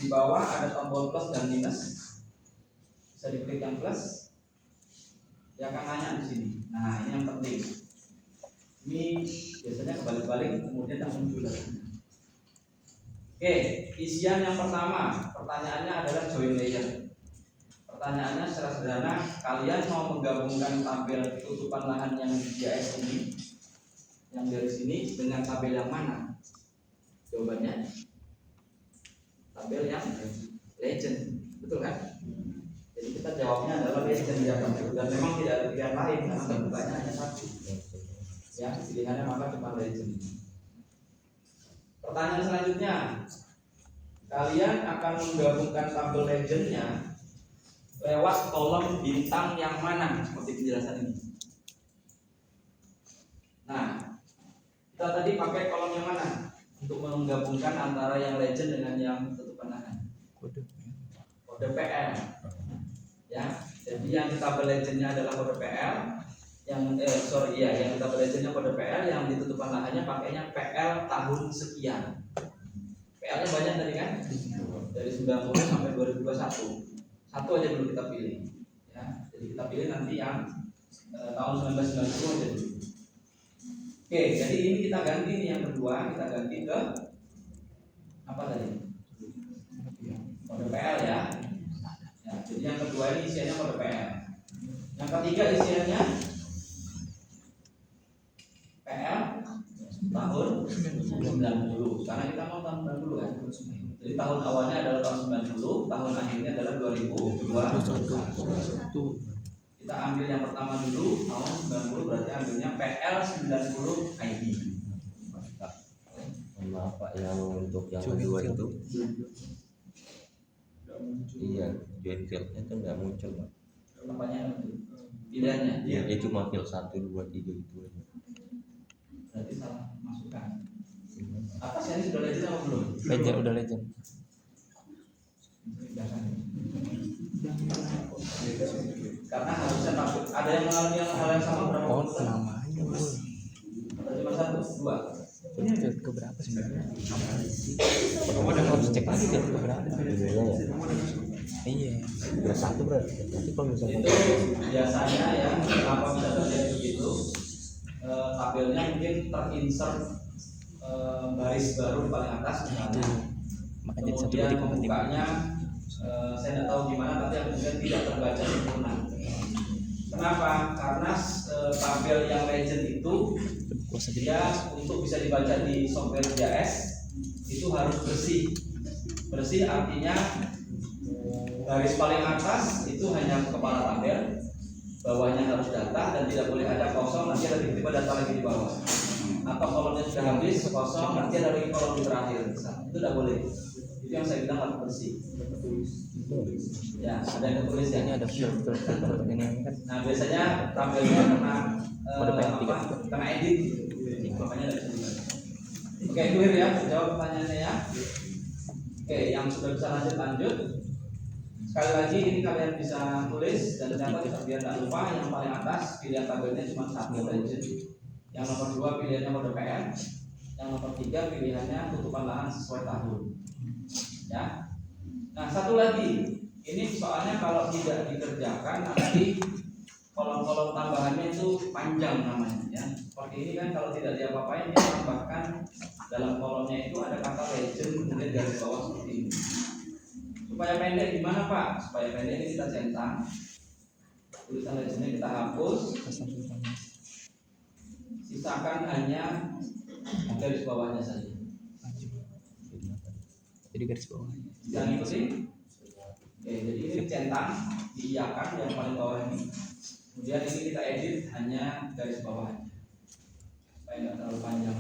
Di bawah ada tombol plus dan minus. Bisa diklik yang plus. Dia akan nanya di sini. Nah, ini yang penting. Ini biasanya kebalik-balik, kemudian tak muncul lagi. Oke, isian yang pertama, pertanyaannya adalah join layer. Pertanyaannya secara sederhana, kalian mau menggabungkan tabel tutupan lahan yang di GIS ini, yang dari sini, dengan tabel yang mana? Jawabannya tabel yang legend, betul kan? Jadi kita jawabnya adalah legend ya, dan memang tidak ada pilihan lain karena terbukanya hanya satu. Ya, pilihannya maka cuma legend. Pertanyaan selanjutnya, kalian akan menggabungkan tabel legendnya lewat kolom bintang yang mana? Seperti penjelasan ini. Nah, kita tadi pakai kolom yang mana untuk menggabungkan antara yang legend dengan yang tutupan lahan? Kode PL. Ya, jadi yang di tabel legendnya adalah kode PL. Yang tabel legendnya kode PL, yang di tutupan lahannya pakainya PL tahun sekian. PL-nya banyak tadi kan? Dari 90 sampai 2021. Satu aja dulu kita pilih. Ya, jadi kita pilih nanti yang tahun 1990 aja dulu. Oke, jadi ini kita ganti nih yang kedua, kita ganti ke apa tadi? Kode PL ya. Ya, jadi yang kedua ini isiannya kode PL. Yang ketiga isiannya PL tahun 90, karena kita mau tahun 90 kan. Jadi tahun awalnya adalah tahun 90, tahun akhirnya adalah 2021. Kita ambil yang pertama dulu, tahun 90, berarti ambilnya PL 90 ID. Maaf Pak, yang untuk yang kedua itu iya, join fieldnya itu nggak muncul Pak. Apanya? Pilihannya? Iya, dia cuma field 1, 2, 3 gitu aja. Berarti salah masukkan. Atas ini sudah legend atau belum? Legend, udah legend. Karena harusnya takut. Ada yang mengalami hal yang sama berapa? Oh, namanya Cuma 1, 2. ini field keberapa sebenarnya? Udah harus cek lagi field keberapa. Iya, udah 1 berarti. Nanti kalau misalnya itu biasanya ya, kenapa bisa terjadi begitu? Tabelnya mungkin terinsert baris baru paling atas misalnya. makanya Kemudian bukanya saya tidak tahu gimana, tapi kemudian tidak terbaca sempurna. Kenapa? Karena tabel yang legend itu dia untuk bisa dibaca di software GIS itu harus bersih. Bersih artinya garis paling atas itu hanya kepala tabel, bawahnya harus data dan tidak boleh ada kosong, nanti ada tiba-tiba data lagi di bawah. Atau kolomnya sudah habis kosong, nanti ada lagi kolom di terakhir. Itu tidak boleh. Itu yang saya bilang harus bersih. Ya, ada yang tertulis ya. ini ada field ini kan. Nah, biasanya tabelnya kena edit, makanya ada bisa. Oke, clear ya, jawab pertanyaannya ya. Oke, yang sudah bisa lanjut. Sekali lagi ini kalian bisa tulis dan catat biar tidak lupa. Yang paling atas pilihan tabelnya cuma 1 legend. Yang nomor 2 pilihannya kode PL. Yang nomor 3 pilihannya tutupan lahan sesuai tahun. Ya. Nah, satu lagi, ini soalnya kalau tidak dikerjakan nanti kolom-kolom tambahannya itu panjang namanya ya. Seperti ini kan kalau tidak diapa-apain dia tambahkan dalam kolomnya itu ada kata legend kemudian garis bawah seperti ini. Supaya pendek gimana Pak? Supaya pendek ini kita centang, tulisan legendnya kita hapus, sisakan hanya garis bawahnya saja. Jadi garis bawah. Jangan ikuti. Oke, jadi ini centang, diiakan yang paling bawah ini. Kemudian ini kita edit hanya garis bawahnya, supaya nggak terlalu panjang.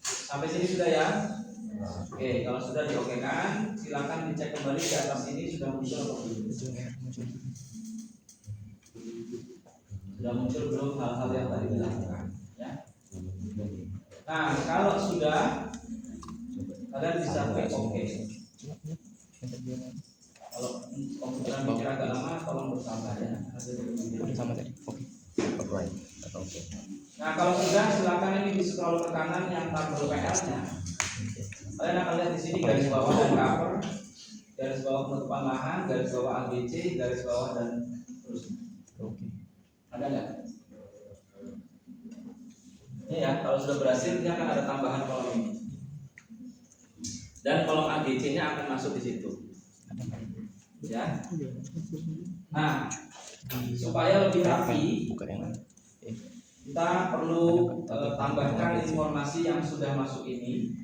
Sampai sini sudah ya. Oke, kalau sudah diokekan, silakan dicek kembali di atas ini sudah muncul atau belum. Sudah muncul belum hal-hal yang tadi dilakukan, ya. Nah, kalau sudah, kalian bisa klik OK. Kalau komputer mikir agak lama, tolong bersabar ya. Sama tadi. Oke. Apply atau oke. Nah, kalau sudah, silakan ini di scroll ke kanan yang tabel PL-nya. Kalian akan lihat di sini garis bawah dan cover, garis bawah penutupan lahan, garis bawah ABC, garis bawah dan terusnya. Oke. Ada nggak? Ini ya, kalau sudah berhasil dia akan ada tambahan kolom ini. Dan kolom ABC-nya akan masuk di situ. Ya. Nah, supaya lebih rapi, Buka yang mana? kita perlu tambahkan informasi yang sudah masuk ini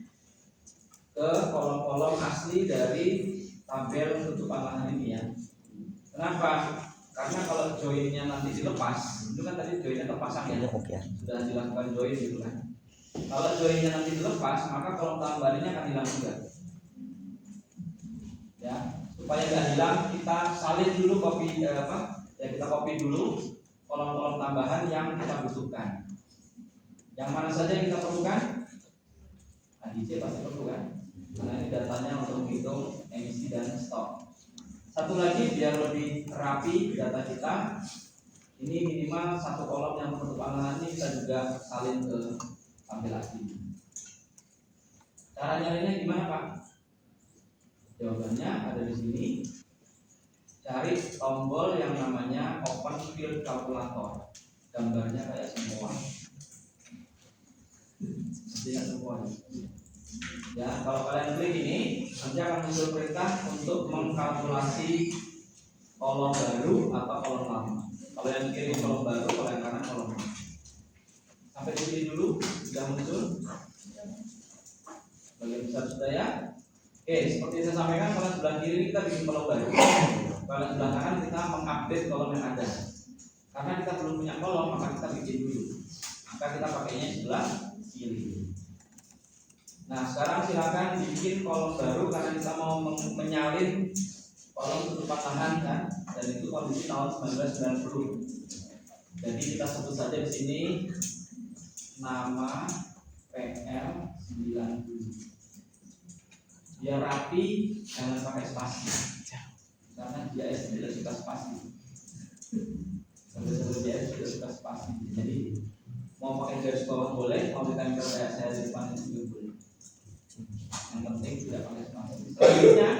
ke kolom-kolom asli dari tabel tutupan lahan ini ya. Kenapa? Karena kalau joinnya nanti dilepas, itu kan tadi joinnya terpasang ya, sudah dilakukan join gitu kan. Kalau joinnya nanti dilepas, maka kolom tambahan ini akan hilang juga. Ya, supaya nggak hilang, kita salin dulu kita copy dulu kolom-kolom tambahan yang kita butuhkan. Yang mana saja yang kita perlukan? ADC pasti perlu kan? Karena ini datanya untuk menghitung emisi dan stok. Satu lagi biar lebih rapi data kita, ini minimal satu kolom yang penutupan lahan ini kita juga salin ke tabel asli. Cara nyarinya gimana Pak? Jawabannya ada di sini. Cari tombol yang namanya Open Field Calculator. Gambarnya kayak semua. Tidak semua. Ya, kalau kalian klik ini, nanti akan muncul perintah untuk mengkalkulasi kolom baru atau kolom lama. Kalau yang kiri kolom baru, kalau yang kanan kolom lama. Sampai di sini dulu sudah muncul. Bagian besar sudah ya. Oke, seperti saya sampaikan, kalau sebelah kiri kita bikin kolom baru. Kalau sebelah kanan kita mengupdate kolom yang ada. Karena kita belum punya kolom, maka kita bikin dulu. Maka kita pakainya sebelah kiri. Nah, sekarang silakan bikin kolom baru karena kita mau menyalin kolom tutupan lahan kan, dan itu kondisi tahun 1990. Jadi kita sebut saja di sini nama PL 90. Biar rapi, jangan pakai spasi. Karena JS tidak suka spasi. Sampai JS tidak suka spasi. Jadi mau pakai garis bawah boleh, mau ditempel kayak saya di depan itu juga boleh. Yang penting tidak pakai spasi. Selanjutnya,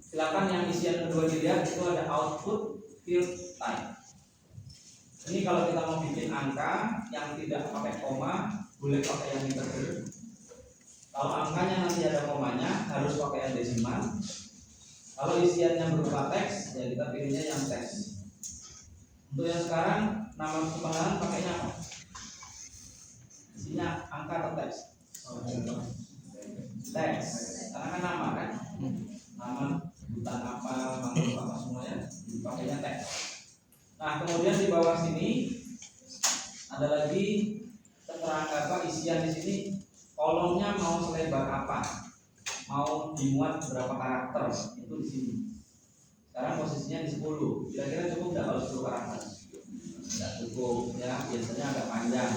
silakan yang isian kedua dilihat itu ada output field type. Ini kalau kita mau bikin angka yang tidak pakai koma, boleh pakai yang integer. Kalau angkanya nanti ada komanya, harus pakai yang desimal. Kalau isiannya berupa teks, ya kita pilihnya yang teks. Untuk yang sekarang, nama perubahan pakainya apa? Isinya angka atau teks? Teks, karena kan nama kan? Nama, sebutan apa, makhluk apa semuanya, pakainya teks. Nah, kemudian di bawah sini ada lagi keterangan apa isian di sini. Kolomnya mau selebar apa, mau dimuat berapa karakter, itu di sini. Sekarang posisinya di 10. Kira-kira cukup nggak kalau 10 karakter? Nggak cukup ya, biasanya agak panjang.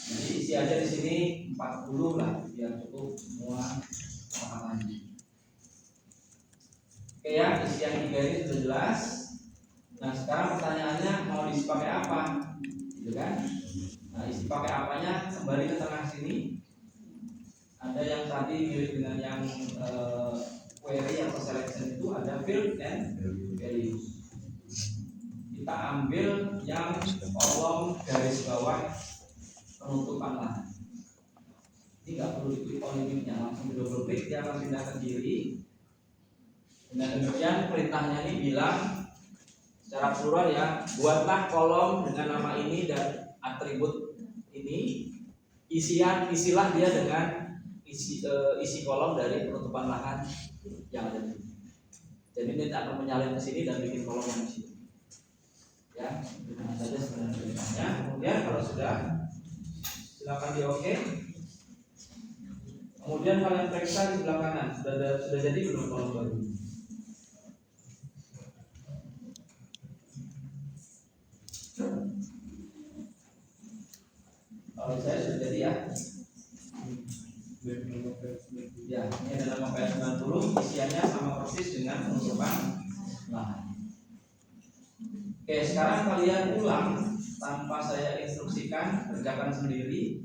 Jadi isi aja di sini 40 lah, biar cukup semua kata-katanya. Oke ya, isi yang 3 ini sudah jelas. Nah, sekarang pertanyaannya mau diisi pakai apa? Gitu kan? Nah, isi pakai apanya kembali ke tengah sini. Ada yang tadi mirip dengan yang query atau selection itu ada field and value. Kita ambil yang kolom garis bawah penutupan lahan. Ini nggak perlu diklik polylimnya, langsung di double klik dia akan pindah ke kiri. Dengan demikian perintahnya ini bilang secara plural ya, buatlah kolom dengan nama ini dan atribut ini, isilah dia dengan isi kolom dari penutupan lahan yang ada di sini. Jadi ini akan menyalin ke sini dan bikin kolom yang di sini. Ya, dengan saja sebenarnya perintahnya. Kemudian kalau sudah, silakan di OK. Kemudian kalian periksa di sebelah kanan sudah jadi belum kolom baru. Kalau saya sudah jadi ya. Ya, ini adalah PL 90, isiannya sama persis dengan penutupan lahan. Oke, sekarang kalian ulang tanpa saya instruksikan, kerjakan sendiri.